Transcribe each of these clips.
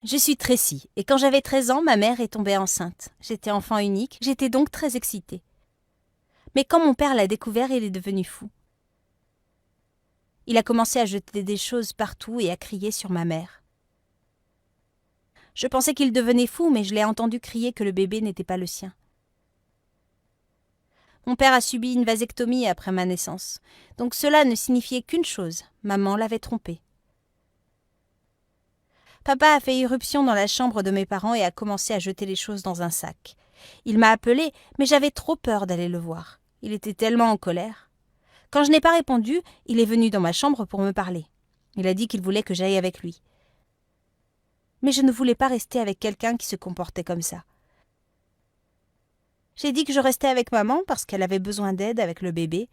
Je suis Tracy, et quand j'avais 13 ans, ma mère est tombée enceinte. J'étais enfant unique, j'étais donc très excitée. Mais quand mon père l'a découvert, il est devenu fou. Il a commencé à jeter des choses partout et à crier sur ma mère. Je pensais qu'il devenait fou, mais je l'ai entendu crier que le bébé n'était pas le sien. Mon père a subi une vasectomie après ma naissance, donc cela ne signifiait qu'une chose, maman l'avait trompé. Papa a fait irruption dans la chambre de mes parents et a commencé à jeter les choses dans un sac. Il m'a appelé, mais j'avais trop peur d'aller le voir. Il était tellement en colère. Quand je n'ai pas répondu, il est venu dans ma chambre pour me parler. Il a dit qu'il voulait que j'aille avec lui. Mais je ne voulais pas rester avec quelqu'un qui se comportait comme ça. J'ai dit que je restais avec maman parce qu'elle avait besoin d'aide avec le bébé.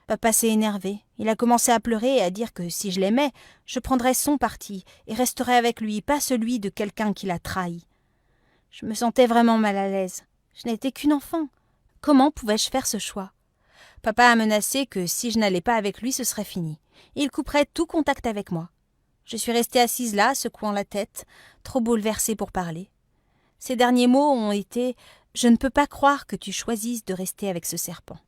Papa s'est énervé. Il a commencé à pleurer et à dire que si je l'aimais, je prendrais son parti et resterais avec lui, pas celui de quelqu'un qui l'a trahi. Je me sentais vraiment mal à l'aise. Je n'étais qu'une enfant. Comment pouvais-je faire ce choix? Papa a menacé que si je n'allais pas avec lui, ce serait fini. Il couperait tout contact avec moi. Je suis restée assise là, secouant la tête, trop bouleversée pour parler. Ses derniers mots ont été « Je ne peux pas croire que tu choisisses de rester avec ce serpent ».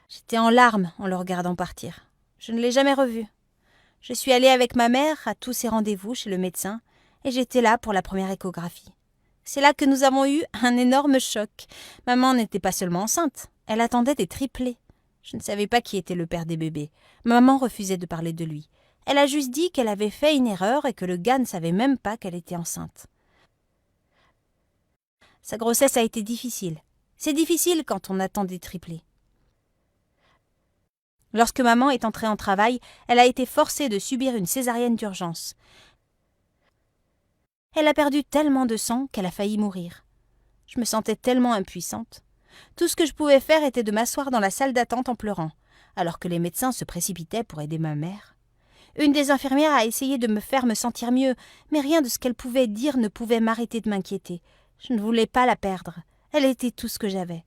J'étais en larmes en le regardant partir. Je ne l'ai jamais revu. Je suis allée avec ma mère à tous ses rendez-vous chez le médecin et j'étais là pour la première échographie. C'est là que nous avons eu un énorme choc. Maman n'était pas seulement enceinte, elle attendait des triplés. Je ne savais pas qui était le père des bébés. Maman refusait de parler de lui. Elle a juste dit qu'elle avait fait une erreur et que le gars ne savait même pas qu'elle était enceinte. Sa grossesse a été difficile. C'est difficile quand on attend des triplés. Lorsque maman est entrée en travail, elle a été forcée de subir une césarienne d'urgence. Elle a perdu tellement de sang qu'elle a failli mourir. Je me sentais tellement impuissante. Tout ce que je pouvais faire était de m'asseoir dans la salle d'attente en pleurant, alors que les médecins se précipitaient pour aider ma mère. Une des infirmières a essayé de me faire me sentir mieux, mais rien de ce qu'elle pouvait dire ne pouvait m'arrêter de m'inquiéter. Je ne voulais pas la perdre. Elle était tout ce que j'avais.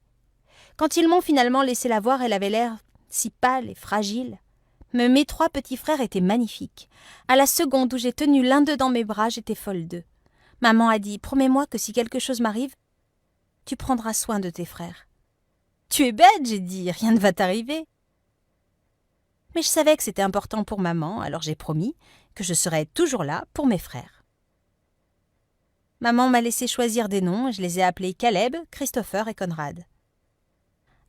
Quand ils m'ont finalement laissé la voir, elle avait l'air si pâle et fragile. Mais mes 3 petits frères étaient magnifiques. À la seconde où j'ai tenu l'un d'eux dans mes bras, j'étais folle d'eux. Maman a dit « Promets-moi que si quelque chose m'arrive, tu prendras soin de tes frères. » Tu es bête, j'ai dit, rien ne va t'arriver. Mais je savais que c'était important pour maman, alors j'ai promis que je serais toujours là pour mes frères. Maman m'a laissé choisir des noms et je les ai appelés Caleb, Christopher et Conrad.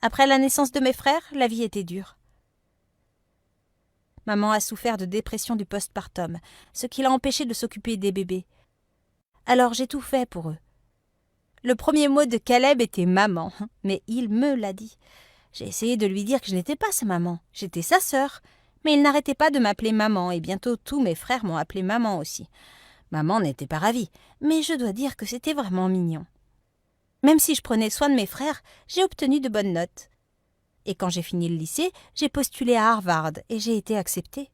Après la naissance de mes frères, la vie était dure. Maman a souffert de dépression du postpartum, ce qui l'a empêchée de s'occuper des bébés. Alors j'ai tout fait pour eux. Le premier mot de Caleb était « maman », mais il me l'a dit. J'ai essayé de lui dire que je n'étais pas sa maman, j'étais sa sœur, mais il n'arrêtait pas de m'appeler maman et bientôt tous mes frères m'ont appelé maman aussi. Maman n'était pas ravie, mais je dois dire que c'était vraiment mignon. Même si je prenais soin de mes frères, j'ai obtenu de bonnes notes. Et quand j'ai fini le lycée, j'ai postulé à Harvard et j'ai été acceptée.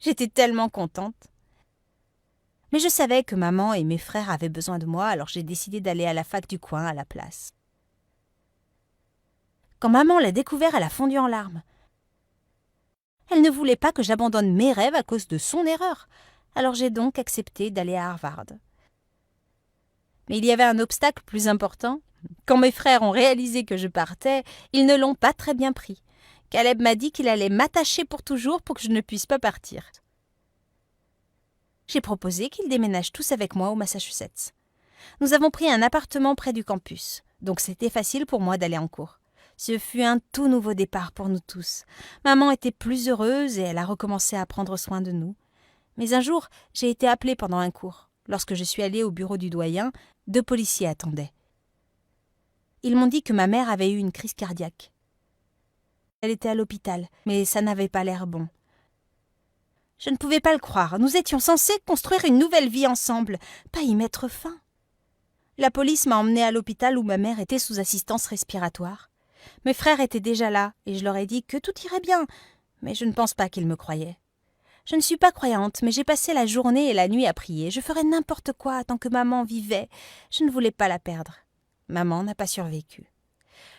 J'étais tellement contente. Mais je savais que maman et mes frères avaient besoin de moi, alors j'ai décidé d'aller à la fac du coin à la place. Quand maman l'a découvert, elle a fondu en larmes. Elle ne voulait pas que j'abandonne mes rêves à cause de son erreur, alors j'ai donc accepté d'aller à Harvard. Mais il y avait un obstacle plus important. Quand mes frères ont réalisé que je partais, ils ne l'ont pas très bien pris. Caleb m'a dit qu'il allait m'attacher pour toujours pour que je ne puisse pas partir. J'ai proposé qu'ils déménagent tous avec moi au Massachusetts. Nous avons pris un appartement près du campus, donc c'était facile pour moi d'aller en cours. Ce fut un tout nouveau départ pour nous tous. Maman était plus heureuse et elle a recommencé à prendre soin de nous. Mais un jour, j'ai été appelée pendant un cours. Lorsque je suis allée au bureau du doyen, 2 policiers attendaient. Ils m'ont dit que ma mère avait eu une crise cardiaque. Elle était à l'hôpital, mais ça n'avait pas l'air bon. Je ne pouvais pas le croire. Nous étions censés construire une nouvelle vie ensemble, pas y mettre fin. La police m'a emmenée à l'hôpital où ma mère était sous assistance respiratoire. Mes frères étaient déjà là et je leur ai dit que tout irait bien, mais je ne pense pas qu'ils me croyaient. Je ne suis pas croyante, mais j'ai passé la journée et la nuit à prier. Je ferais n'importe quoi tant que maman vivait. Je ne voulais pas la perdre. Maman n'a pas survécu.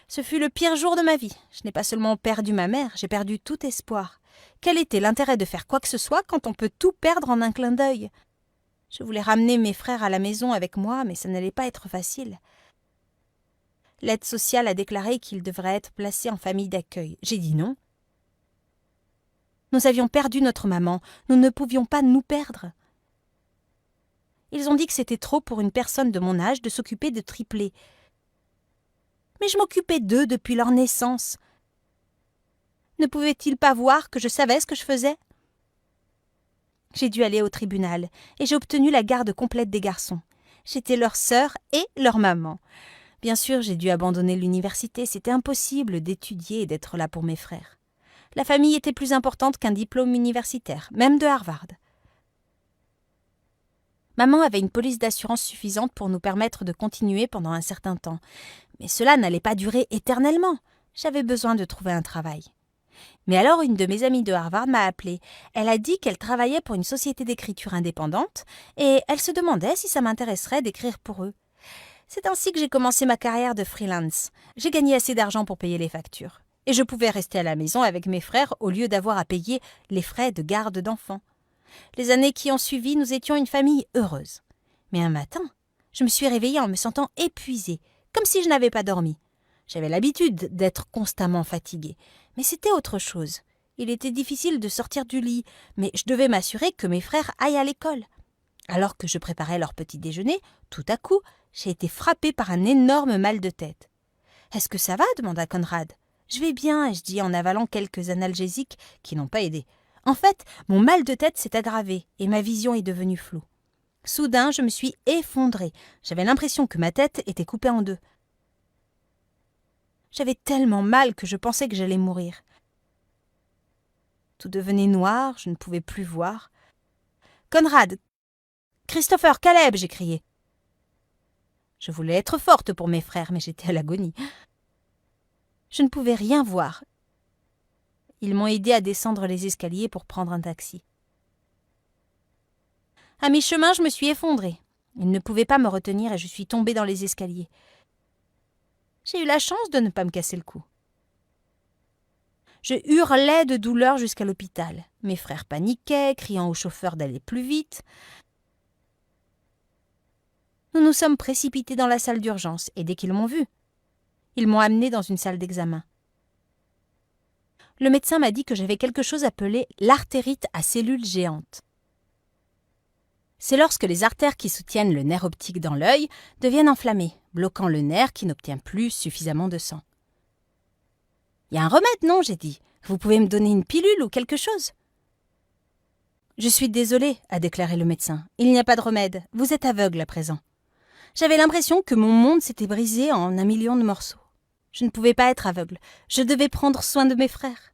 Ce fut le pire jour de ma vie. Je n'ai pas seulement perdu ma mère, j'ai perdu tout espoir. Quel était l'intérêt de faire quoi que ce soit quand on peut tout perdre en un clin d'œil? Je voulais ramener mes frères à la maison avec moi, mais ça n'allait pas être facile. L'aide sociale a déclaré qu'ils devraient être placés en famille d'accueil. J'ai dit non. Nous avions perdu notre maman, nous ne pouvions pas nous perdre. Ils ont dit que c'était trop pour une personne de mon âge de s'occuper de triplés. Mais je m'occupais d'eux depuis leur naissance. Ne pouvaient-ils pas voir que je savais ce que je faisais? J'ai dû aller au tribunal et j'ai obtenu la garde complète des garçons. J'étais leur sœur et leur maman. Bien sûr, j'ai dû abandonner l'université. C'était impossible d'étudier et d'être là pour mes frères. La famille était plus importante qu'un diplôme universitaire, même de Harvard. Maman avait une police d'assurance suffisante pour nous permettre de continuer pendant un certain temps. Mais cela n'allait pas durer éternellement. J'avais besoin de trouver un travail. Mais alors une de mes amies de Harvard m'a appelée. Elle a dit qu'elle travaillait pour une société d'écriture indépendante et elle se demandait si ça m'intéresserait d'écrire pour eux. C'est ainsi que j'ai commencé ma carrière de freelance. J'ai gagné assez d'argent pour payer les factures. Et je pouvais rester à la maison avec mes frères au lieu d'avoir à payer les frais de garde d'enfants. Les années qui ont suivi, nous étions une famille heureuse. Mais un matin, je me suis réveillée en me sentant épuisée, comme si je n'avais pas dormi. J'avais l'habitude d'être constamment fatiguée, mais c'était autre chose. Il était difficile de sortir du lit, mais je devais m'assurer que mes frères aillent à l'école. Alors que je préparais leur petit déjeuner, tout à coup, j'ai été frappée par un énorme mal de tête. « Est-ce que ça va ?» demanda Conrad. « Je vais bien » ai-je dit en avalant quelques analgésiques qui n'ont pas aidé. En fait, mon mal de tête s'est aggravé et ma vision est devenue floue. Soudain, je me suis effondrée. J'avais l'impression que ma tête était coupée en deux. J'avais tellement mal que je pensais que j'allais mourir. Tout devenait noir, je ne pouvais plus voir. « Conrad! Christopher! Caleb !» j'ai crié. Je voulais être forte pour mes frères, mais j'étais à l'agonie. Je ne pouvais rien voir. Ils m'ont aidé à descendre les escaliers pour prendre un taxi. À mi-chemin, je me suis effondrée. Ils ne pouvaient pas me retenir et je suis tombée dans les escaliers. J'ai eu la chance de ne pas me casser le cou. Je hurlais de douleur jusqu'à l'hôpital. Mes frères paniquaient, criant au chauffeur d'aller plus vite. Nous nous sommes précipités dans la salle d'urgence et dès qu'ils m'ont vue, ils m'ont amenée dans une salle d'examen. Le médecin m'a dit que j'avais quelque chose appelé l'artérite à cellules géantes. C'est lorsque les artères qui soutiennent le nerf optique dans l'œil deviennent enflammées, bloquant le nerf qui n'obtient plus suffisamment de sang. « Il y a un remède, non ?» j'ai dit. « Vous pouvez me donner une pilule ou quelque chose ?» « Je suis désolée, » a déclaré le médecin. « Il n'y a pas de remède. Vous êtes aveugle à présent. » J'avais l'impression que mon monde s'était brisé en 1 million de morceaux. Je ne pouvais pas être aveugle. Je devais prendre soin de mes frères.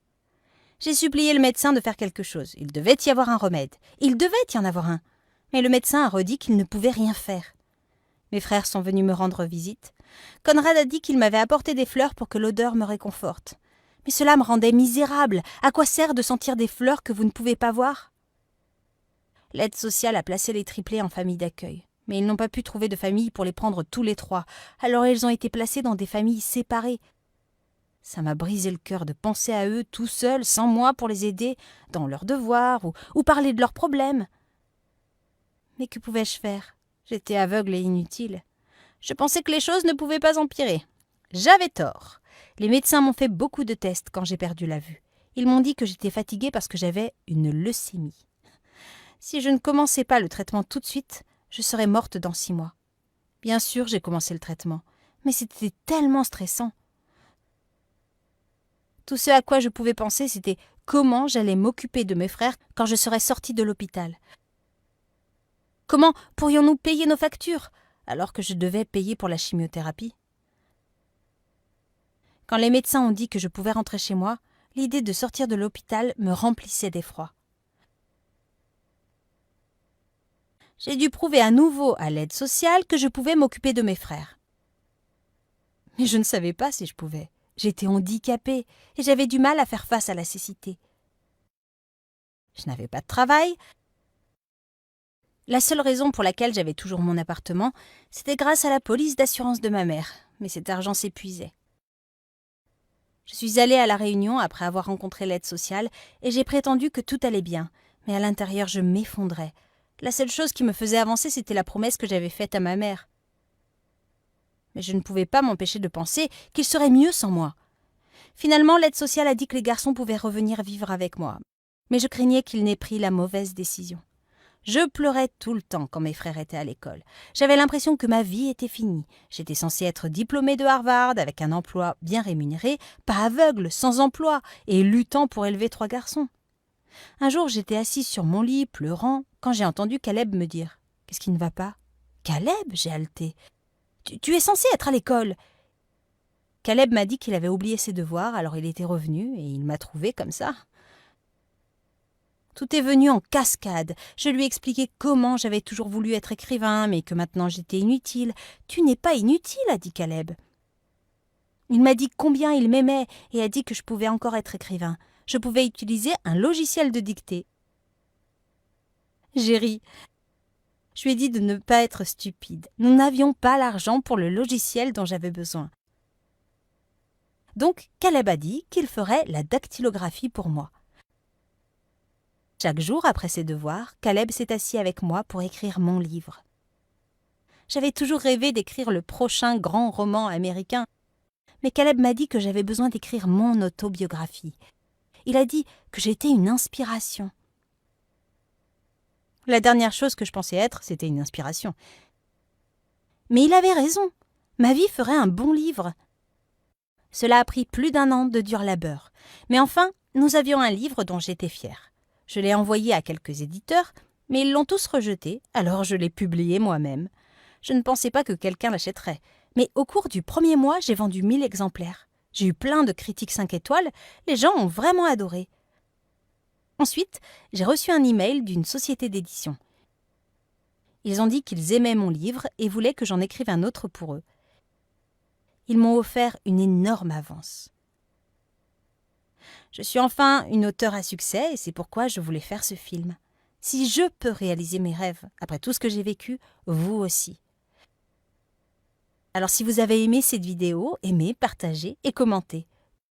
J'ai supplié le médecin de faire quelque chose. Il devait y avoir un remède. Il devait y en avoir un. Mais le médecin a redit qu'il ne pouvait rien faire. Mes frères sont venus me rendre visite. Conrad a dit qu'il m'avait apporté des fleurs pour que l'odeur me réconforte. Mais cela me rendait misérable. À quoi sert de sentir des fleurs que vous ne pouvez pas voir ? L'aide sociale a placé les triplés en famille d'accueil. Mais ils n'ont pas pu trouver de famille pour les prendre tous les 3. Alors ils ont été placés dans des familles séparées. Ça m'a brisé le cœur de penser à eux tout seuls, sans moi pour les aider dans leurs devoirs ou parler de leurs problèmes. Mais que pouvais-je faire ? J'étais aveugle et inutile. Je pensais que les choses ne pouvaient pas empirer. J'avais tort. Les médecins m'ont fait beaucoup de tests quand j'ai perdu la vue. Ils m'ont dit que j'étais fatiguée parce que j'avais une leucémie. Si je ne commençais pas le traitement tout de suite, je serais morte dans 6 mois. Bien sûr, j'ai commencé le traitement, mais c'était tellement stressant. Tout ce à quoi je pouvais penser, c'était comment j'allais m'occuper de mes frères quand je serais sortie de l'hôpital. Comment pourrions-nous payer nos factures alors que je devais payer pour la chimiothérapie ? Quand les médecins ont dit que je pouvais rentrer chez moi, l'idée de sortir de l'hôpital me remplissait d'effroi. J'ai dû prouver à nouveau à l'aide sociale que je pouvais m'occuper de mes frères. Mais je ne savais pas si je pouvais. J'étais handicapée et j'avais du mal à faire face à la cécité. Je n'avais pas de travail. La seule raison pour laquelle j'avais toujours mon appartement, c'était grâce à la police d'assurance de ma mère, mais cet argent s'épuisait. Je suis allée à la réunion après avoir rencontré l'aide sociale et j'ai prétendu que tout allait bien, mais à l'intérieur je m'effondrais. La seule chose qui me faisait avancer, c'était la promesse que j'avais faite à ma mère. Mais je ne pouvais pas m'empêcher de penser qu'il serait mieux sans moi. Finalement, l'aide sociale a dit que les garçons pouvaient revenir vivre avec moi, mais je craignais qu'ils n'aient pris la mauvaise décision. Je pleurais tout le temps quand mes frères étaient à l'école. J'avais l'impression que ma vie était finie. J'étais censée être diplômée de Harvard avec un emploi bien rémunéré, pas aveugle, sans emploi et luttant pour élever 3 garçons. Un jour, j'étais assise sur mon lit, pleurant, quand j'ai entendu Caleb me dire « Qu'est-ce qui ne va pas ?»« Caleb ?» j'ai haleté. « Tu es censé être à l'école !» Caleb m'a dit qu'il avait oublié ses devoirs, alors il était revenu et il m'a trouvée comme ça. Tout est venu en cascade. Je lui ai expliqué comment j'avais toujours voulu être écrivain, mais que maintenant j'étais inutile. « Tu n'es pas inutile », a dit Caleb. Il m'a dit combien il m'aimait et a dit que je pouvais encore être écrivain. Je pouvais utiliser un logiciel de dictée. J'ai ri. Je lui ai dit de ne pas être stupide. Nous n'avions pas l'argent pour le logiciel dont j'avais besoin. Donc, Caleb a dit qu'il ferait la dactylographie pour moi. Chaque jour, après ses devoirs, Caleb s'est assis avec moi pour écrire mon livre. J'avais toujours rêvé d'écrire le prochain grand roman américain, mais Caleb m'a dit que j'avais besoin d'écrire mon autobiographie. Il a dit que j'étais une inspiration. La dernière chose que je pensais être, c'était une inspiration. Mais il avait raison. Ma vie ferait un bon livre. Cela a pris plus d'1 an de dur labeur. Mais enfin, nous avions un livre dont j'étais fière. Je l'ai envoyé à quelques éditeurs, mais ils l'ont tous rejeté, alors je l'ai publié moi-même. Je ne pensais pas que quelqu'un l'achèterait, mais au cours du premier mois, j'ai vendu 1000 exemplaires. J'ai eu plein de critiques 5 étoiles, les gens ont vraiment adoré. Ensuite, j'ai reçu un email d'une société d'édition. Ils ont dit qu'ils aimaient mon livre et voulaient que j'en écrive un autre pour eux. Ils m'ont offert une énorme avance. Je suis enfin une auteure à succès et c'est pourquoi je voulais faire ce film. Si je peux réaliser mes rêves, après tout ce que j'ai vécu, vous aussi. Alors si vous avez aimé cette vidéo, aimez, partagez et commentez.